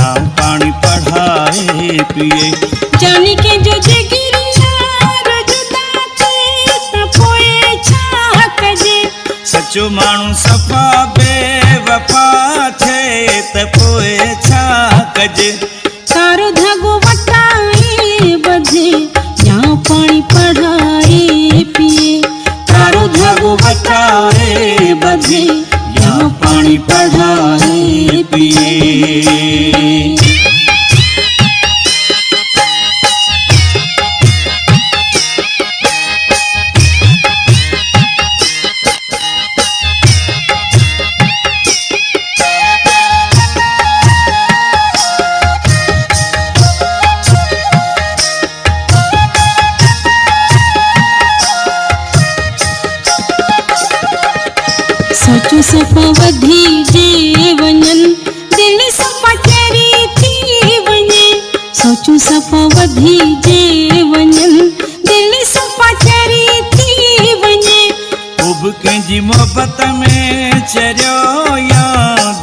या पानी पढ़ाए पिए। जानी के जो जिगरियार जुदा थे त पोए छा कजे। सचो माण्हू सफ़ा बेवफा थे त पोए छा कजे। तारो धागो वटाए बजे या पानी पढ़ाए पिए। तारो धागो वटाए बजे या पानी पढ़ाए पिए। सोचू सफ़ा वधी जे वञन दिल सफ़ा चरी थी वञे। सोचू सफ़ा वधी जे वञन दिल सफ़ा चरी थी वञे। उब कंहिंजी मोहबत में चरियो या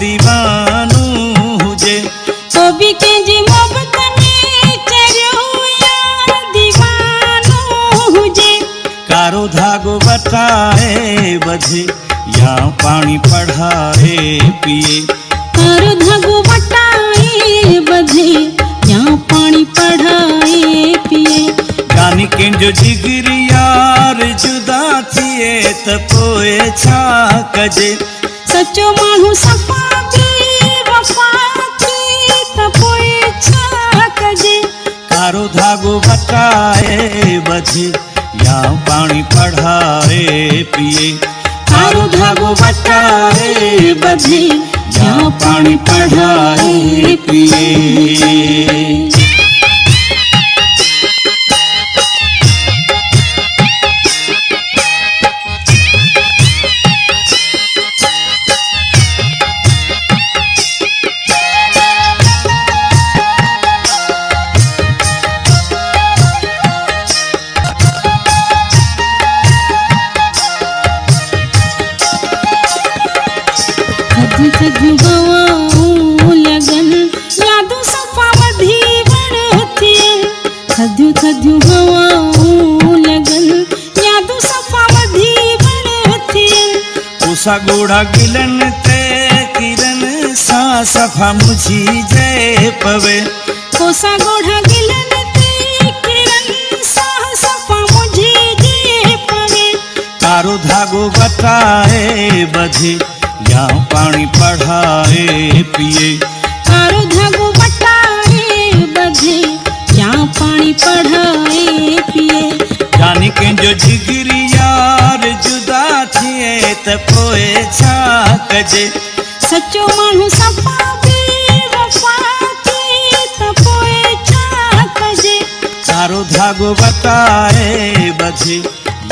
दीवानू हुजे। तो भी कंहिंजी मोहबत में चरियो या दीवानो हुजे। कारो धागो वटाए बजे या पानी पढ़ाए पिए। कारो धागो वटाए बजे या पानी पढ़ाए पिए। जानी कंहिंजो जिगरी यार जुदा थिए त पोए छा कजे। सचो माण्हू सफ़ा बेवफा थे त पोए छा कजे। कारो धागो वटाए बजे या पानी पढ़ाए पिए। कारो धागो वटाए बजे या पानी पढ़ाए पिए। थधि थधि हवाऊं लगन यादूं सफ़ा वधी वण थियन। थधि थधि हवाऊं लगन यादूं सफ़ा वधी वण थियन। कोसा गोड़ा गिलन ते किरन सा सफ़ा मुझी जे पवे। कोसा गोढ़ा गिलन ते किरन सा सफ़ा मुझी जे पवे। कारो धागो वटाए बजे या पानी पढ़ाए पिए। कारो धागो वटाए बजे या पानी पढ़ाए पिए। जानी कंहिंजो जिगरी यार जुदा थिए त पोए छा कजे। सचो माण्हू सफ़ा बेवफा थे त पोए छा कजे। कारो धागो वटाए बजे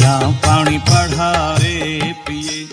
या पानी पढ़ाए पिए।